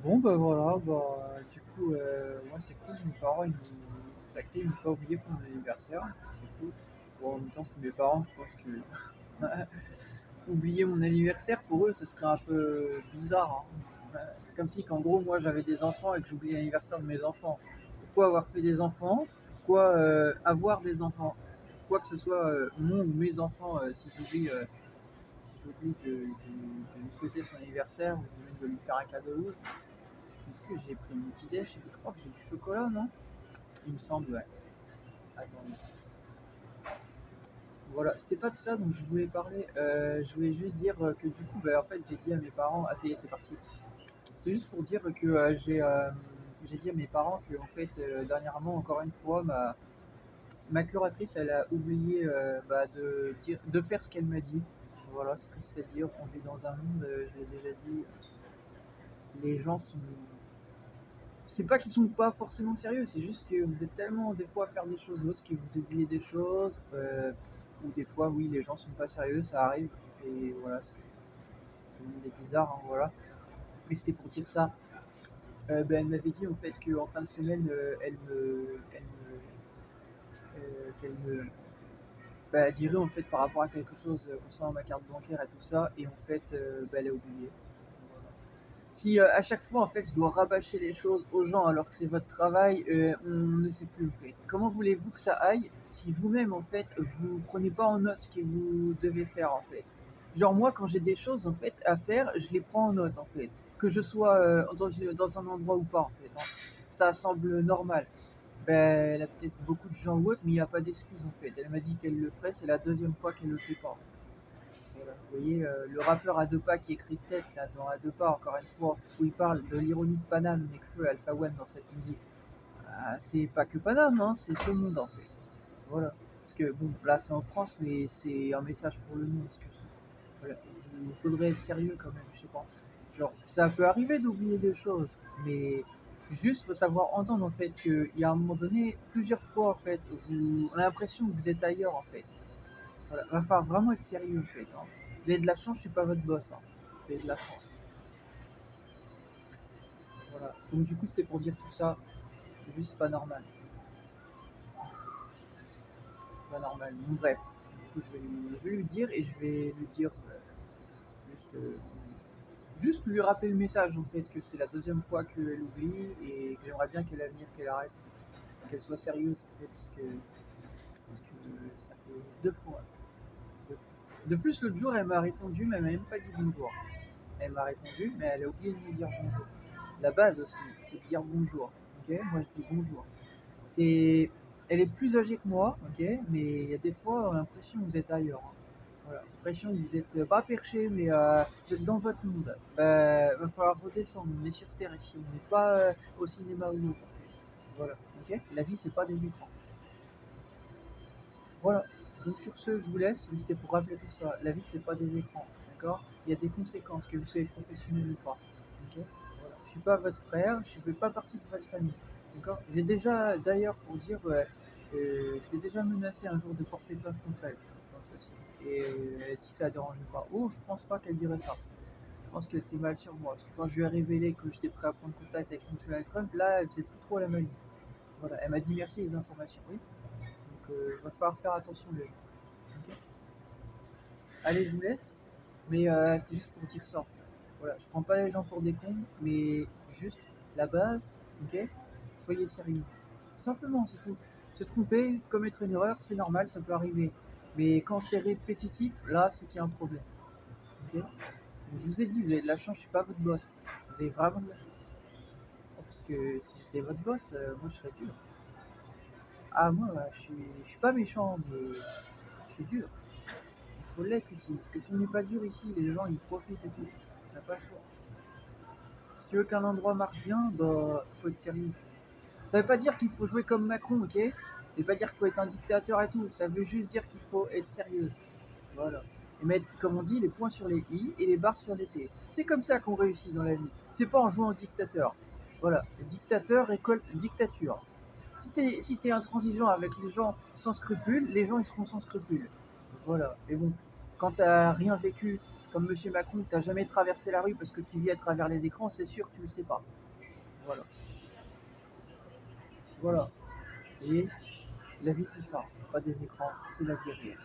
Bon, bah voilà, bah du coup, moi c'est cool, mes parents ils m'ont contacté, ils m'ont pas oublié pour mon anniversaire, c'est cool. Bon, en même temps, c'est mes parents, je pense que oublier mon anniversaire pour eux, ce serait un peu bizarre, hein. C'est comme si qu'en gros, moi j'avais des enfants et que j'oubliais l'anniversaire de mes enfants. Pourquoi avoir fait des enfants? Pourquoi avoir des enfants? Pourquoi que ce soit mon ou mes enfants si j'oublie de lui souhaiter son anniversaire ou même de lui faire un cadeau ou autre. Est-ce que j'ai pris mon petit déj? Je crois que j'ai du chocolat, non? Il me semble, ouais. Attendez. Voilà, c'était pas de ça dont je voulais parler. Je voulais juste dire que du coup, bah, en fait, j'ai dit à mes parents. Ah, ça y est, c'est parti. C'était juste pour dire que j'ai dit à mes parents que, en fait, dernièrement, encore une fois, ma curatrice, elle a oublié bah, de faire ce qu'elle m'a dit. Voilà, c'est triste à dire. On vit dans un monde, je l'ai déjà dit, les gens sont. C'est pas qu'ils sont pas forcément sérieux, c'est juste que vous êtes tellement des fois à faire des choses autres que vous oubliez des choses, ou des fois oui les gens sont pas sérieux, ça arrive, et voilà, c'est une des bizarres, hein, voilà. Mais c'était pour dire ça. Ben, elle m'avait dit en fait qu'en fin de semaine, qu'elle me bah, dirait en fait par rapport à quelque chose concernant ma carte bancaire et tout ça, et en fait, bah, elle a oublié. Voilà. Si à chaque fois en fait je dois rabâcher les choses aux gens alors que c'est votre travail, on ne sait plus en fait. Comment voulez-vous que ça aille si vous-même en fait vous prenez pas en note ce que vous devez faire en fait. Genre moi quand j'ai des choses en fait à faire, je les prends en note en fait, que je sois dans un endroit ou pas en fait, hein. Ça semble normal. Ben, elle a peut-être beaucoup de gens ou autre, mais il n'y a pas d'excuse en fait. Elle m'a dit qu'elle le ferait, c'est la deuxième fois qu'elle le fait pas. Voilà. Vous voyez, le rappeur à deux pas qui écrit tête là, dans à deux pas, encore une fois, où il parle de l'ironie de Paname, Nekfeu et Alpha One dans cette musique. C'est pas que Paname, hein, c'est ce monde en fait. Voilà. Parce que bon, là c'est en France, mais c'est un message pour le monde. Ce que je dis. Voilà. Il faudrait être sérieux quand même, je sais pas. Genre, ça peut arriver d'oublier des choses, mais juste faut savoir entendre en fait qu'il y a un moment donné, plusieurs fois en fait, on a l'impression que vous êtes ailleurs en fait. Voilà, va falloir vraiment être sérieux en fait, hein. Vous avez de la chance, je suis pas votre boss, hein. Vous avez de la chance. Voilà. Donc du coup c'était pour dire tout ça. Juste c'est pas normal. C'est pas normal. Donc bref. Du coup je vais lui dire et je vais lui dire juste, juste lui rappeler le message en fait que c'est la deuxième fois qu'elle oublie et que j'aimerais bien qu'à l'avenir qu'elle arrête, qu'elle soit sérieuse en fait parce que ça fait deux fois. De plus l'autre jour elle m'a répondu mais elle m'a même pas dit bonjour. Elle m'a répondu mais elle a oublié de me dire bonjour. La base aussi, c'est de dire bonjour. Ok, moi je dis bonjour. C'est, elle est plus âgée que moi, ok, mais il y a des fois on a l'impression que vous êtes ailleurs, hein. Voilà, l'impression que vous êtes pas perché, mais vous êtes dans votre monde. Va falloir redescendre. On est sur Terre ici, on n'est pas au cinéma ou autre en fait. Voilà, ok. La vie c'est pas des écrans. Voilà. Donc sur ce, je vous laisse. C'était pour rappeler tout ça. La vie c'est pas des écrans, d'accord. Il y a des conséquences que vous soyez professionnel ou pas, ok. Voilà. Je suis pas votre frère, je fais pas partie de votre famille. D'accord. J'ai déjà, d'ailleurs, pour dire, je l'ai déjà menacé un jour de porter plainte contre elle. Et elle a dit que ça ne dérangeait pas. Oh, je pense pas qu'elle dirait ça. Je pense qu'elle s'est mal sur moi. Parce que quand je lui ai révélé que j'étais prêt à prendre contact avec M. Donald Trump, là, elle faisait plus trop la maline. Voilà. Elle m'a dit merci les informations, oui. Donc, il va falloir faire attention, les gens. Ok. Allez, je vous laisse. Mais c'était juste pour dire ça en fait. Voilà, je prends pas les gens pour des cons, mais juste la base, ok. Soyez sérieux. Simplement, c'est tout. Se tromper, commettre une erreur, c'est normal, ça peut arriver. Mais quand c'est répétitif, là, c'est qu'il y a un problème. Ok. Donc, je vous ai dit, vous avez de la chance, je suis pas votre boss. Vous avez vraiment de la chance. Parce que si j'étais votre boss, moi je serais dur. Ah, moi, je suis pas méchant, mais je suis dur. Il faut l'être ici. Parce que si on n'est pas dur ici, les gens ils profitent et tout. On n'a pas le choix. Si tu veux qu'un endroit marche bien, bah, faut être sérieux. Ça veut pas dire qu'il faut jouer comme Macron, ok? Ça veut pas dire qu'il faut être un dictateur et tout. Ça veut juste dire qu'il faut être sérieux. Voilà. Et mettre, comme on dit, les points sur les i et les barres sur les t. C'est comme ça qu'on réussit dans la vie. C'est pas en jouant au dictateur. Voilà. Le dictateur récolte dictature. Si t'es intransigeant avec les gens sans scrupules, les gens ils seront sans scrupules. Voilà. Et bon, quand t'as rien vécu, Comme Monsieur Macron, tu n'as jamais traversé la rue parce que tu vis à travers les écrans, c'est sûr que tu le sais pas. Voilà. Voilà. Et la vie, c'est ça. C'est pas des écrans, c'est la vie réelle.